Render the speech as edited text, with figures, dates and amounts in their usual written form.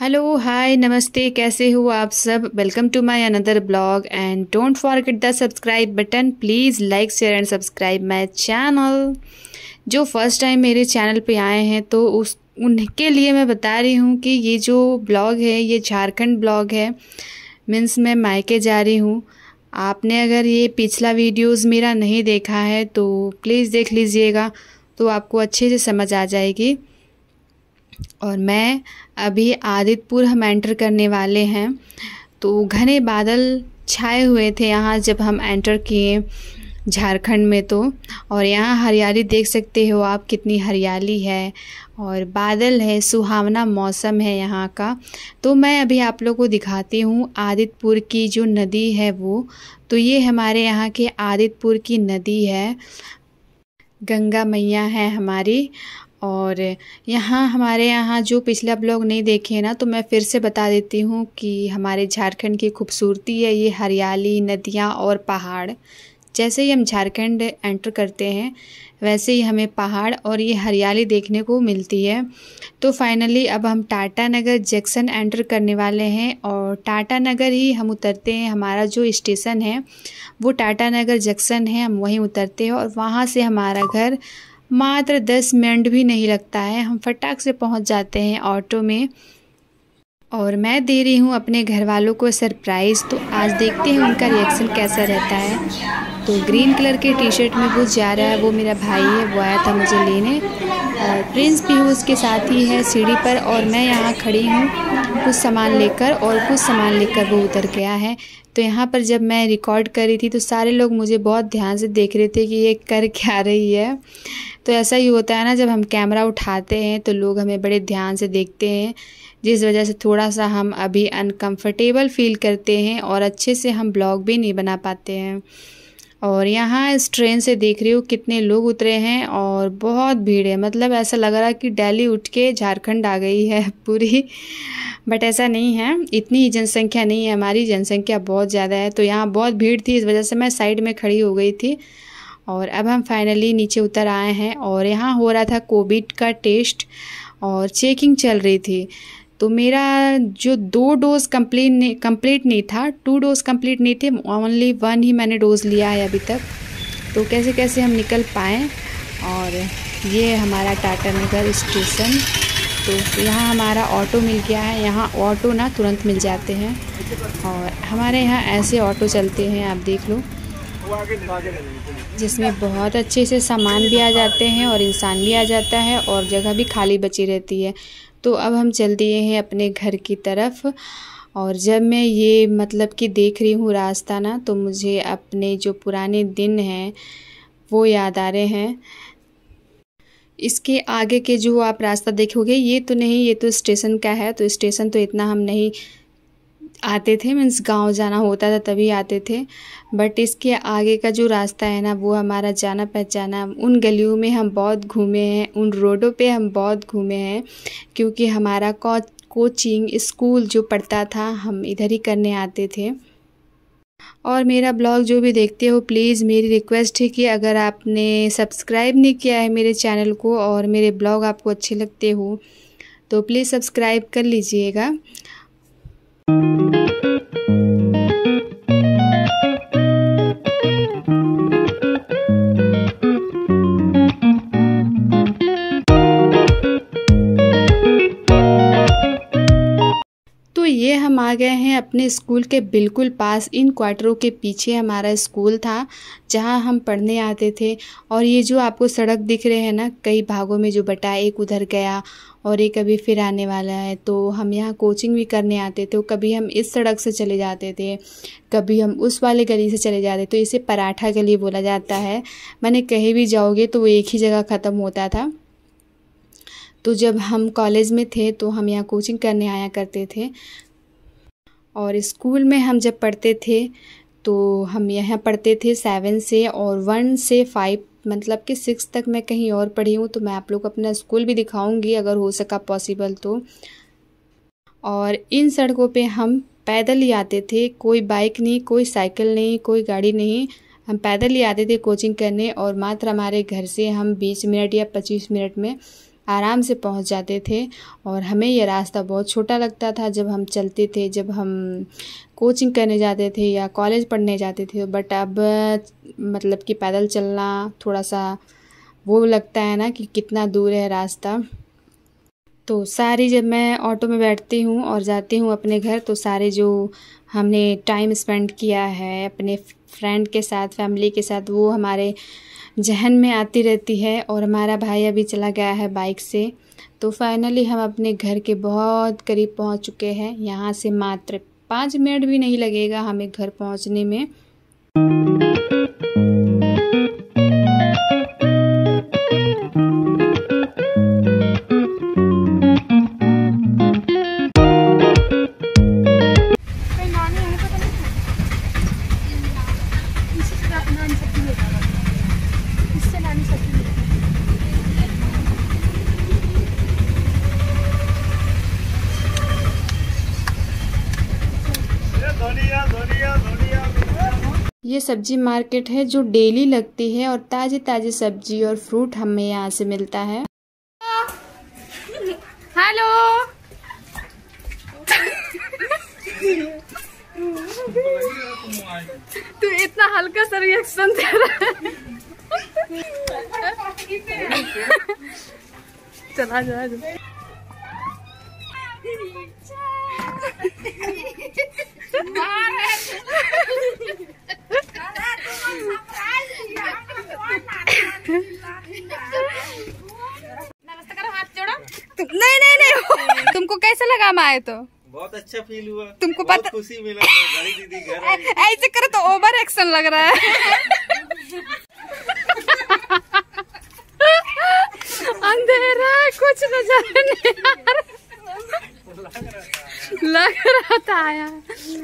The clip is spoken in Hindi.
हेलो हाय नमस्ते, कैसे हो आप सब। Welcome to my another blog and don't forget the subscribe button. Please like share and subscribe my channel. जो फर्स्ट टाइम मेरे चैनल पे आए हैं तो उनके लिए मैं बता रही हूँ कि ये जो ब्लॉग है ये झारखंड ब्लॉग है। मीन्स मैं मायके जा रही हूँ। आपने अगर ये पिछला वीडियोस मेरा नहीं देखा है तो प्लीज़ देख लीजिएगा, तो आपको अच्छे से समझ आ जाएगी। और मैं अभी आदितपुर हम एंटर करने वाले हैं। तो घने बादल छाए हुए थे यहाँ जब हम एंटर किए झारखंड में। तो और यहाँ हरियाली देख सकते हो आप, कितनी हरियाली है और बादल है, सुहावना मौसम है यहाँ का। तो मैं अभी आप लोगों को दिखाती हूँ आदितपुर की जो नदी है वो। तो ये हमारे यहाँ के आदितपुर की नदी है, गंगा मैया है हमारी। और यहाँ हमारे यहाँ जो पिछला ब्लॉग नहीं देखे ना, तो मैं फिर से बता देती हूँ कि हमारे झारखंड की खूबसूरती है ये हरियाली, नदियाँ और पहाड़। जैसे ही हम झारखंड एंटर करते हैं वैसे ही हमें पहाड़ और ये हरियाली देखने को मिलती है। तो फाइनली अब हम टाटा नगर जंक्शन एंटर करने वाले हैं और टाटा नगर ही हम उतरते हैं। हमारा जो स्टेशन है वो टाटा नगर जंक्शन है, हम वहीं उतरते हैं और वहाँ से हमारा घर मात्र 10 मिनट भी नहीं लगता है। हम फटाक से पहुंच जाते हैं ऑटो में। और मैं दे रही हूं अपने घर वालों को सरप्राइज़, तो आज देखते हैं उनका रिएक्शन कैसा रहता है। तो ग्रीन कलर के टी शर्ट में वो जा रहा है, वो मेरा भाई है, वो आया था मुझे लेने। और प्रिंस भी उसके साथ ही है सीढ़ी पर, और मैं यहाँ खड़ी हूँ कुछ सामान लेकर, और कुछ सामान लेकर वो उतर गया है। तो यहाँ पर जब मैं रिकॉर्ड कर रही थी तो सारे लोग मुझे बहुत ध्यान से देख रहे थे कि ये कर क्या रही है। तो ऐसा ही होता है ना, जब हम कैमरा उठाते हैं तो लोग हमें बड़े ध्यान से देखते हैं, जिस वजह से थोड़ा सा हम अभी अनकंफर्टेबल फील करते हैं और अच्छे से हम ब्लॉग भी नहीं बना पाते हैं। और यहाँ इस ट्रेन से देख रही हूँ कितने लोग उतरे हैं और बहुत भीड़ है। मतलब ऐसा लग रहा है कि दिल्ली उठ के झारखंड आ गई है पूरी, बट ऐसा नहीं है, इतनी जनसंख्या नहीं है, हमारी जनसंख्या बहुत ज़्यादा है। तो यहाँ बहुत भीड़ थी, इस वजह से मैं साइड में खड़ी हो गई थी। और अब हम फाइनली नीचे उतर आए हैं और यहाँ हो रहा था कोविड का टेस्ट और चेकिंग चल रही थी। तो मेरा जो 2 डोज़ कंप्लीट नहीं था, 2 डोज़ कंप्लीट नहीं थे, ओनली 1 ही मैंने डोज़ लिया है अभी तक। तो कैसे कैसे हम निकल पाएँ। और ये हमारा टाटा नगर स्टेशन। तो यहाँ हमारा ऑटो मिल गया है। यहाँ ऑटो ना तुरंत मिल जाते हैं और हमारे यहाँ ऐसे ऑटो चलते हैं, आप देख लो, जिसमें बहुत अच्छे से सामान भी आ जाते हैं और इंसान भी आ जाता है और जगह भी खाली बची रहती है। तो अब हम चल दिए हैं अपने घर की तरफ। और जब मैं ये मतलब कि देख रही हूँ रास्ता ना, तो मुझे अपने जो पुराने दिन हैं वो याद आ रहे हैं। इसके आगे के जो आप रास्ता देखोगे ये तो नहीं, ये तो स्टेशन का है। तो स्टेशन तो इतना हम नहीं आते थे, मीन्स गांव जाना होता था तभी आते थे। बट इसके आगे का जो रास्ता है ना वो हमारा जाना पहचाना। उन गलियों में हम बहुत घूमे हैं, उन रोडों पे हम बहुत घूमे हैं, क्योंकि हमारा कोचिंग स्कूल जो पढ़ता था हम इधर ही करने आते थे। और मेरा ब्लॉग जो भी देखते हो, प्लीज़ मेरी रिक्वेस्ट है कि अगर आपने सब्सक्राइब नहीं किया है मेरे चैनल को और मेरे ब्लॉग आपको अच्छे लगते हो तो प्लीज़ सब्सक्राइब कर लीजिएगा। तो ये हम आ गए हैं अपने स्कूल के बिल्कुल पास। इन क्वार्टरों के पीछे हमारा स्कूल था जहाँ हम पढ़ने आते थे। और ये जो आपको सड़क दिख रहे हैं ना, कई भागों में जो बटा, एक उधर गया और एक अभी फिर आने वाला है। तो हम यहाँ कोचिंग भी करने आते थे। कभी हम इस सड़क से चले जाते थे, कभी हम उस वाले गली से चले जाते। तो इसे पराठा गली बोला जाता है। मैंने कहीं भी जाओगे तो वो एक ही जगह ख़त्म होता था। तो जब हम कॉलेज में थे तो हम यहाँ कोचिंग करने आया करते थे। और स्कूल में हम जब पढ़ते थे तो हम यहाँ पढ़ते थे 7 से, और 1 से 5 मतलब कि 6 तक मैं कहीं और पढ़ी हूँ। तो मैं आप लोग को अपना स्कूल भी दिखाऊंगी अगर हो सका पॉसिबल तो। और इन सड़कों पे हम पैदल ही आते थे, कोई बाइक नहीं, कोई साइकिल नहीं, कोई गाड़ी नहीं, हम पैदल ही आते थे कोचिंग करने। और मात्र हमारे घर से हम 20 मिनट या 25 मिनट में आराम से पहुंच जाते थे। और हमें ये रास्ता बहुत छोटा लगता था जब हम चलते थे, जब हम कोचिंग करने जाते थे या कॉलेज पढ़ने जाते थे। बट अब मतलब कि पैदल चलना थोड़ा सा वो लगता है ना कि कितना दूर है रास्ता। तो सारी जब मैं ऑटो में बैठती हूँ और जाती हूँ अपने घर, तो सारे जो हमने टाइम स्पेंड किया है अपने फ्रेंड के साथ, फैमिली के साथ, वो हमारे जहन में आती रहती है। और हमारा भाई अभी चला गया है बाइक से। तो फाइनली हम अपने घर के बहुत करीब पहुँच चुके हैं। यहाँ से मात्र 5 मिनट भी नहीं लगेगा हमें घर पहुँचने में। ये सब्जी मार्केट है जो डेली लगती है और ताज़ी ताज़ी सब्जी और फ्रूट हमें यहाँ से मिलता है। हेलो तू इतना हल्का सा रिएक्शन दे रहा है। चला जा नहीं तुमको कैसा लगा हम आए तो? बहुत अच्छा फील हुआ। तुमको बहुत पता खुशी मिला। बड़ी दीदी घर आई। ऐसे करे तो ओवर एक्शन लग रहा है। अंधेरा है, कुछ नजर नहीं आ रहा। लग रहा था यार।